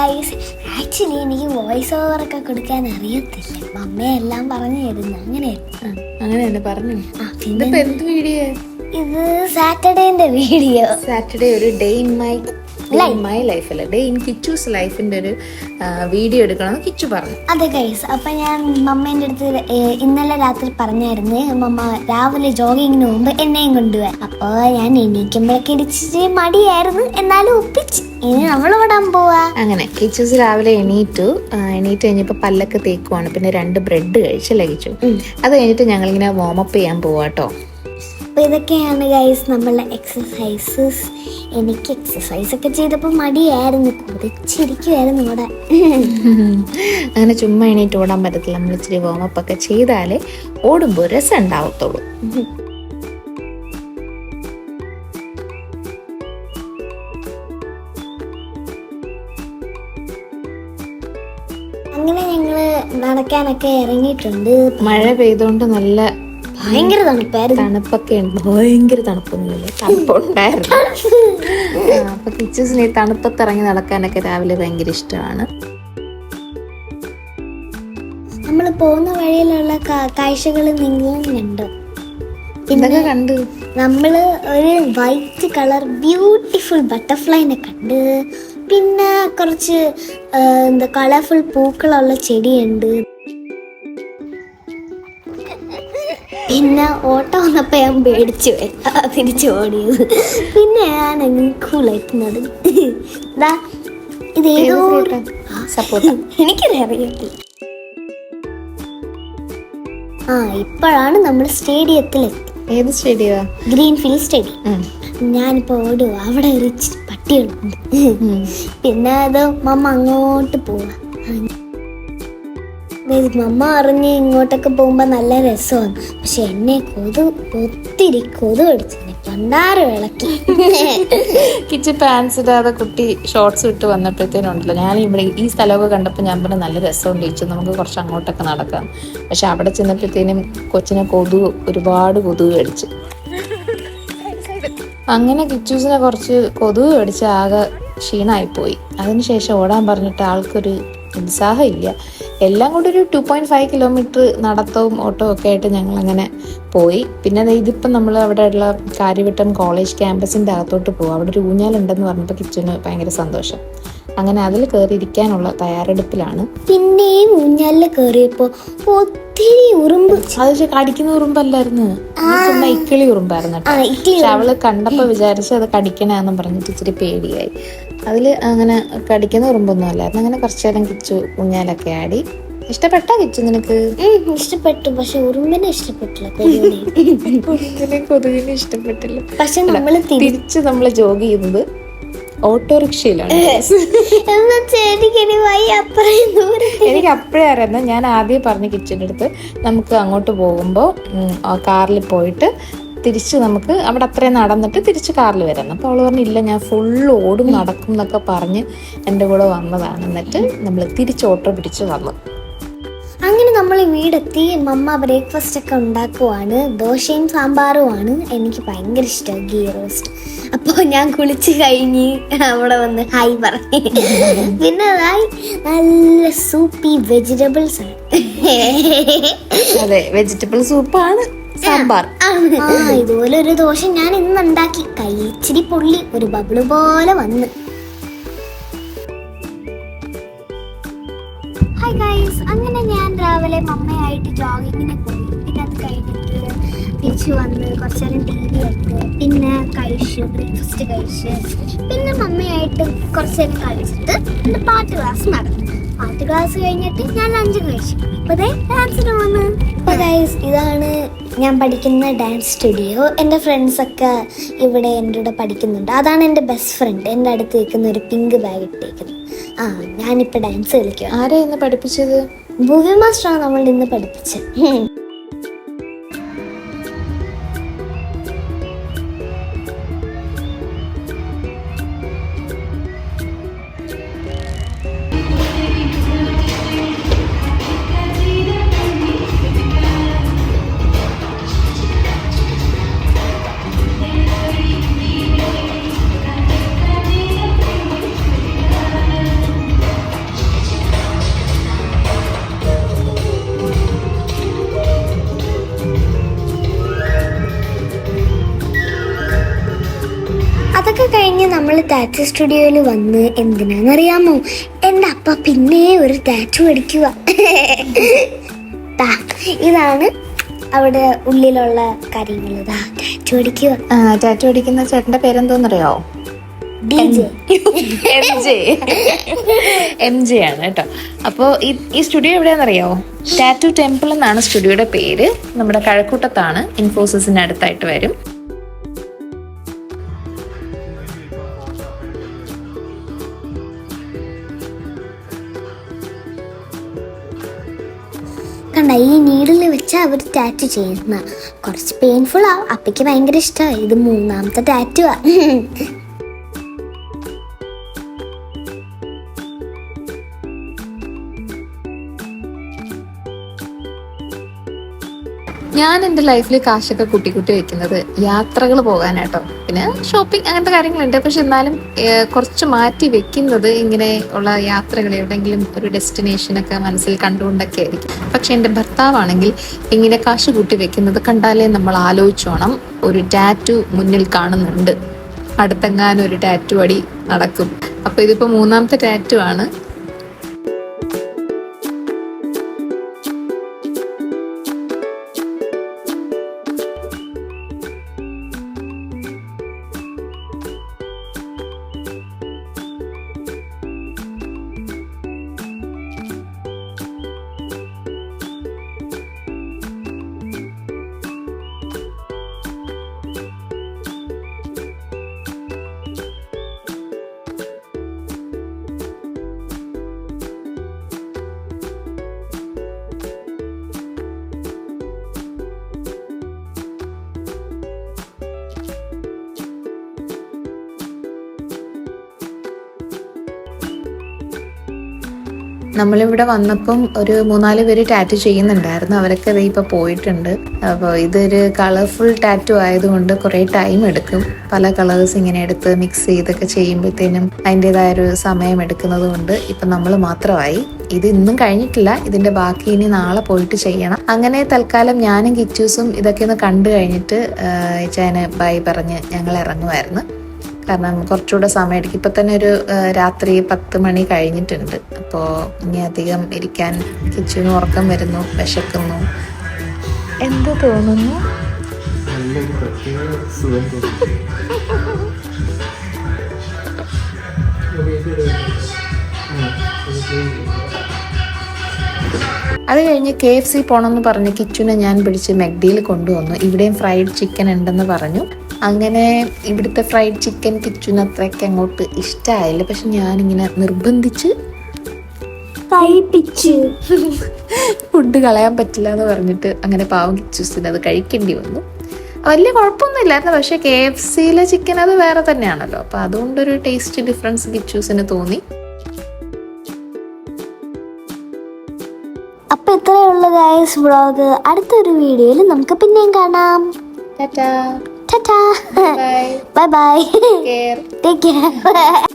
Guys, actually എനിക്ക് voice over ഒക്കെ കൊടുക്കാൻ അറിയത്തില്ല. അമ്മയെല്ലാം പറഞ്ഞു തരുന്നു. അങ്ങനെ തന്നെ പറഞ്ഞു. പിന്നെ എന്ത് വീഡിയോ? ഇത് സാറ്റർഡേന്റെ വീഡിയോ. സാറ്റർഡേ ഒരു ഡേ ഇൻ മൈ ലൈഫ് അല്ല, ഡേ ഇൻ കിച്ചൂസ് ലൈഫിന്റെ ഒരു വീഡിയോ എടുക്കണമെന്ന് കിച്ചു പറഞ്ഞു. അതെ ഗൈസ്, അപ്പൊ ഞാൻ മമ്മേന്റെ അടുത്ത് ഇന്നലെ രാത്രി പറഞ്ഞായിരുന്നു മമ്മ രാവിലെ ജോഗിങ്ങിന് മുമ്പ് എന്നെയും കൊണ്ടുപോയി. അപ്പൊ ഞാൻ എണീക്കുമ്പോഴൊക്കെ ഇടിച്ചിട്ട് മടിയായിരുന്നു, എന്നാലും ഒപ്പിച്ച് ഇനി നമ്മൾ ഓടാൻ പോവാ. അങ്ങനെ കിച്ചൂസ് രാവിലെ എണീറ്റ് കഴിഞ്ഞപ്പോ പല്ലൊക്കെ തേക്കുവാണ്. പിന്നെ 2 ബ്രെഡ് കഴിച്ചല്ലേ കിച്ചു. അത് കഴിഞ്ഞിട്ട് ഞങ്ങളിങ്ങനെ വാമപ്പ് ചെയ്യാൻ പോവാട്ടോ. അപ്പൊ ഇതൊക്കെയാണ് ഗൈസ് നമ്മളുടെ എക്സസൈസസ്. എനിക്ക് എക്സസൈസ് ഒക്കെ ചെയ്തപ്പോൾ മടിയായിരുന്നു, കുതിച്ചിരിക്കുമായിരുന്നു ഓടാൻ. അങ്ങനെ ചുമ്മാ എണീറ്റ് ഓടാൻ പറ്റത്തില്ല. നമ്മൾ ഇച്ചിരി വാമപ്പ് ഒക്കെ ചെയ്താലേ ഓടുമ്പോൾ രസം ഉണ്ടാവത്തുള്ളൂ. അങ്ങനെ ഞങ്ങള് നടക്കാനൊക്കെ ഇറങ്ങിയിട്ടുണ്ട്. മഴ പെയ്തോണ്ട് നല്ല ഭയങ്കര തണുപ്പായിരുന്നു. തണുപ്പൊക്കെ ഉണ്ട്. ഭയങ്കര തണുപ്പൊന്നുമില്ല, തണുപ്പുണ്ടായിരുന്നു. അപ്പൊ കിച്ചസിന് ഈ തണുപ്പത്ത് ഇറങ്ങി നടക്കാനൊക്കെ രാവിലെ ഭയങ്കര ഇഷ്ടമാണ്. നമ്മൾ പോകുന്ന വഴിയിലുള്ള കാഴ്ചകൾ നിങ്ങളും കണ്ടു. എന്തൊക്കെ കണ്ട്? നമ്മള് ഒരു വൈറ്റ് കളർ ബ്യൂട്ടിഫുൾ ബട്ടർഫ്ലൈനെ കണ്ട്. പിന്നെ കുറച്ച് കളർഫുൾ പൂക്കളുള്ള ചെടിയുണ്ട്. പിന്നെ ഓട്ടം വന്നപ്പോ ഞാൻ പേടിച്ചു തിരിച്ചു ഓടിയത്. പിന്നെ ഞാൻ കൂളായിട്ട് നടന്നു. ഇതേതോ എനിക്കറിയത്തില്ല. ഇപ്പോഴാണ് നമ്മൾ സ്റ്റേഡിയത്തിലെത്തി. ഏത് സ്റ്റേഡിയമാ? Greenfield stadium. ഞാനിപ്പോ ഓടുക. അവിടെ ഒരു പട്ടികളുണ്ട്. പിന്നെ അത് മമ്മ അങ്ങോട്ട് പോവാ. മമ്മ അറിഞ്ഞ് ഇങ്ങോട്ടൊക്കെ പോകുമ്പോ നല്ല രസമാണ്. പക്ഷെ എന്നെ ഒത്തിരി കൊതു കടിച്ചു, പണ്ടാറ് വിളക്കി. കിച്ചു പാൻസ് ഇടാതെ കുട്ടി ഷോർട്സ് ഇട്ട് വന്നപ്പോഴത്തേനുണ്ടല്ലോ, ഞാൻ ഇവിടെ ഈ സ്ഥലമൊക്കെ കണ്ടപ്പോൾ ഞാൻ പറഞ്ഞ നല്ല രസമുണ്ട് ചോദിച്ചു, നമുക്ക് കുറച്ച് അങ്ങോട്ടൊക്കെ നടക്കാം. പക്ഷെ അവിടെ ചെന്നപ്പോഴത്തേനും കൊച്ചിനെ ഒരുപാട് കൊതുക് കടിച്ചു. അങ്ങനെ കിച്ചൂസിനെ കുറച്ച് കൊതുക് കടിച്ച് ആകെ ക്ഷീണമായിപ്പോയി. അതിനുശേഷം ഓടാൻ പറഞ്ഞിട്ട് ആൾക്കൊരു ഉത്സാഹം ഇല്ല. എല്ലാം കൂടി ഒരു 2.5 കിലോമീറ്റർ നടത്തവും ഓട്ടവും ഒക്കെ ആയിട്ട് ഞങ്ങളങ്ങനെ പോയി. പിന്നെ ഇതിപ്പം നമ്മൾ അവിടെയുള്ള കാര്യവട്ടം കോളേജ് ക്യാമ്പസിൻ്റെ അകത്തോട്ട് പോകും. അവിടെ ഒരു ഊഞ്ഞാലുണ്ടെന്ന് പറഞ്ഞപ്പോൾ കിച്ചന് ഭയങ്കര സന്തോഷം. അങ്ങനെ അതിൽ കയറിയിരിക്കാനുള്ള തയ്യാറെടുപ്പിലാണ്. പിന്നെയും ഊഞ്ഞാലിൽ കയറിയപ്പോ ഒത്തിരി ഉറുമ്പ്. അത് കടിക്കുന്ന ഉറുമ്പല്ലായിരുന്നു, ഇക്കിളി ഉറുമ്പായിരുന്നു. പക്ഷെ അവള് കണ്ടപ്പോ വിചാരിച്ചു അത് കടിക്കണമെന്ന് പറഞ്ഞിട്ട് ഇച്ചിരി പേടിയായി. അതില് അങ്ങനെ കടിക്കുന്ന ഉറുമ്പൊന്നും അല്ലായിരുന്നു. അങ്ങനെ കുറച്ചു നേരം കിച്ചു ഊഞ്ഞാലൊക്കെ ആടി. ഇഷ്ടപ്പെട്ടാ കിച്ചു നിനക്ക്? ഇഷ്ടപ്പെട്ടു, പക്ഷെ ഉറുമ്പിനെ ഇഷ്ടപ്പെട്ടില്ല. കൊതുകിനെ ഇഷ്ടപ്പെട്ടില്ല. പക്ഷെ നമ്മള് തിരിച്ച് നമ്മള് ജോഗ് ചെയ്യുന്നത് ഓട്ടോറിക്ഷയിലാണ്. എനിക്ക് അപ്പോഴേ അറിയാം. ഞാൻ ആദ്യം പറഞ്ഞു കിച്ചൻ്റെ അടുത്ത് നമുക്ക് അങ്ങോട്ട് പോകുമ്പോൾ കാറിൽ പോയിട്ട് തിരിച്ച് നമുക്ക് അവിടെ അത്രയും നടന്നിട്ട് തിരിച്ച് കാറിൽ വരാം. അപ്പോൾ അവൾ പറഞ്ഞില്ല, ഞാൻ ഫുള്ള് ഓടും നടക്കും എന്നൊക്കെ പറഞ്ഞ് എൻ്റെ കൂടെ വന്നതാണ്. എന്നിട്ട് നമ്മൾ തിരിച്ച് ഓട്ടോ പിടിച്ച് വന്നു. അങ്ങനെ നമ്മൾ വീടെത്തി. മമ്മ ബ്രേക്ക്ഫാസ്റ്റ് ഒക്കെ ഉണ്ടാക്കുവാണ്. ദോശയും സാമ്പാറുമാണ്. എനിക്ക് ഭയങ്കര ഇഷ്ടമാണ് ഗീ റോസ്റ്റ്. അപ്പോൾ ഞാൻ കുളിച്ച് കഴിഞ്ഞ് അവിടെ വന്ന് ഹായ് പറഞ്ഞു. പിന്നെ നല്ല സൂപ്പി വെജിറ്റബിൾസ് ആണ്. അതെ, വെജിറ്റബിൾ സൂപ്പാണ് സാമ്പാർ. ഇതുപോലെ ഒരു ദോശ ഞാൻ ഇന്ന് ഉണ്ടാക്കി. കൈ ഇച്ചിരി പൊള്ളി, ഒരു ബബിള് പോലെ വന്ന്. ഹായ് ഗൈസ്, അങ്ങനെ ഞാൻ രാവിലെ മമ്മയായിട്ട് ജോഗിങ്ങിന് പോയി. പിന്നെ അത് കഴിഞ്ഞിട്ട് തിരിച്ചു വന്ന് കുറച്ചു നേരം TV കണ്ട്, പിന്നെ കഴിച്ചു, ബ്രേക്ക്ഫാസ്റ്റ് കഴിച്ച്, പിന്നെ മമ്മയായിട്ട് കുറച്ചു നേരം കളിച്ചിട്ട് എൻ്റെ പാട്ട് ക്ലാസ് നടന്നു. പാട്ട് ക്ലാസ് കഴിഞ്ഞിട്ട് ഞാൻ ലഞ്ച് കഴിച്ചു. അപ്പോൾ ഡാൻസിന് വന്ന്. അപ്പോൾ ഗൈസ്, ഇതാണ് ഞാൻ പഠിക്കുന്ന ഡാൻസ് സ്റ്റുഡിയോ. എൻ്റെ ഫ്രണ്ട്സൊക്കെ ഇവിടെ എൻ്റെ കൂടെ പഠിക്കുന്നുണ്ട്. അതാണ് എൻ്റെ ബെസ്റ്റ് ഫ്രണ്ട്, എൻ്റെ അടുത്ത് നിൽക്കുന്ന ഒരു പിങ്ക് ബാഗ് ഇട്ടേക്കുന്നത്. ഞാനിപ്പോൾ ഡാൻസ് കളിക്കുക. ആരാ ഇന്ന് പഠിപ്പിച്ചത്? ഭൂവി മാസ്റ്ററാണ് നമ്മൾ ഇന്ന് പഠിപ്പിച്ചത്. ടാറ്റു സ്റ്റുഡിയോയിൽ വന്ന് എന്തിനാണെന്നറിയാമോ? എൻ്റെ അപ്പ പിന്നെ ഒരു ടാറ്റു അടിക്കുക. ഇതാണ് അവിടെ ഉള്ളിലുള്ള കാര്യങ്ങൾ. ടാറ്റു അടിക്കുക. ടാറ്റു അടിക്കുന്ന ചേട്ടന്റെ പേരെന്തോന്നറിയോ? MJ ആണ് കേട്ടോ. അപ്പോൾ ഈ സ്റ്റുഡിയോ എവിടെയാണെന്നറിയോ? ടാറ്റു ടെമ്പിൾ എന്നാണ് സ്റ്റുഡിയോയുടെ പേര്. നമ്മുടെ കഴക്കൂട്ടത്താണ്, ഇൻഫോസിസിന്റെ അടുത്തായിട്ട് വരും. കണ്ട, ഈ നീഡിൽ വെച്ച് അവർ ടാറ്റു ചെയ്യുന്ന കുറച്ച് പെയിൻഫുൾ ആ. അപ്പയ്ക്ക് ഭയങ്കര ഇഷ്ടമായി. ഇത് 3ാമത്തെ ടാറ്റുവാ. ഞാൻ എൻ്റെ ലൈഫിൽ കാശൊക്കെ കൂട്ടി വെക്കുന്നത് യാത്രകൾ പോകാനാട്ടോ. പിന്നെ ഷോപ്പിംഗ് അങ്ങനത്തെ കാര്യങ്ങളുണ്ട്. പക്ഷെ എന്നാലും കുറച്ച് മാറ്റി വെക്കുന്നത് ഇങ്ങനെ ഉള്ള യാത്രകൾ, എവിടെയെങ്കിലും ഒരു ഡെസ്റ്റിനേഷനൊക്കെ മനസ്സിൽ കണ്ടുകൊണ്ടൊക്കെ ആയിരിക്കും. പക്ഷെ എൻ്റെ ഭർത്താവാണെങ്കിൽ ഇങ്ങനെ കാശ് കൂട്ടി വെക്കുന്നത് കണ്ടാലേ നമ്മൾ ആലോചിച്ചോണം, ഒരു ടാറ്റു മുന്നിൽ കാണുന്നുണ്ട്, അടുത്തെങ്ങാനും ഒരു ടാറ്റു അടി നടക്കും. അപ്പോൾ ഇതിപ്പോൾ 3ാമത്തെ ടാറ്റു ആണ്. നമ്മളിവിടെ വന്നപ്പം ഒരു 3-4 പേര് ടാറ്റു ചെയ്യുന്നുണ്ടായിരുന്നു. അവരൊക്കെ ഇത് ഇപ്പോൾ പോയിട്ടുണ്ട്. അപ്പോൾ ഇതൊരു കളർഫുൾ ടാറ്റു ആയതുകൊണ്ട് കുറേ ടൈം എടുക്കും. പല കളേഴ്സ് ഇങ്ങനെ എടുത്ത് മിക്സ് ചെയ്തൊക്കെ ചെയ്യുമ്പോഴത്തേനും അതിൻ്റെതായൊരു സമയം എടുക്കുന്നത് കൊണ്ട് ഇപ്പം നമ്മൾ മാത്രമായി. ഇത് ഇന്നും കഴിഞ്ഞിട്ടില്ല, ഇതിൻ്റെ ബാക്കി ഇനി നാളെ പോയിട്ട് ചെയ്യണം. അങ്ങനെ തൽക്കാലം ഞാനും കിച്ചൂസും ഇതൊക്കെ ഒന്ന് കണ്ടു കഴിഞ്ഞിട്ട് ചേനെ ബൈ പറഞ്ഞ് ഞങ്ങൾ ഇറങ്ങുമായിരുന്നു. കാരണം കുറച്ചുകൂടെ സമയം എടുക്കും. ഇപ്പം തന്നെ ഒരു രാത്രി 10 മണി കഴിഞ്ഞിട്ടുണ്ട്. അപ്പോൾ ഇനി അധികം ഇരിക്കാൻ കിച്ചൂന് ഉറക്കം വരുന്നു, വിശക്കുന്നു. എന്ത് തോന്നുന്നു? അത് കഴിഞ്ഞ് KFC പോകണമെന്ന് പറഞ്ഞ് കിച്ചുനെ ഞാൻ പിടിച്ച് മെക്ഡിയിൽ കൊണ്ടുവന്നു. ഇവിടെയും ഫ്രൈഡ് ചിക്കൻ ഉണ്ടെന്ന് പറഞ്ഞു. അങ്ങനെ ഇവിടുത്തെ ഫ്രൈഡ് ചിക്കൻ കിച്ചുന് അത്രയ്ക്ക് അങ്ങോട്ട് ഇഷ്ടമായില്ല. പക്ഷെ ഞാനിങ്ങനെ നിർബന്ധിച്ച് ഫുഡ് കളയാൻ പറ്റില്ല എന്ന് പറഞ്ഞിട്ട് അങ്ങനെ പാവം കിച്ചൂസിന് അത് കഴിക്കേണ്ടി വന്നു. വലിയ കുഴപ്പമൊന്നും ഇല്ലായിരുന്നു. പക്ഷെ KFCയിലെ ചിക്കൻ അത് വേറെ തന്നെയാണല്ലോ. അപ്പോൾ അതുകൊണ്ടൊരു ടേസ്റ്റ് ഡിഫറൻസ് കിച്ചൂസിന് തോന്നി. അപ്പൊ ഇത്രയുള്ള ഗൈസ് വ്ളോഗ്. അടുത്തൊരു വീഡിയോയിൽ നമുക്ക് പിന്നെയും കാണാം. Tata. Bye bye. Take care.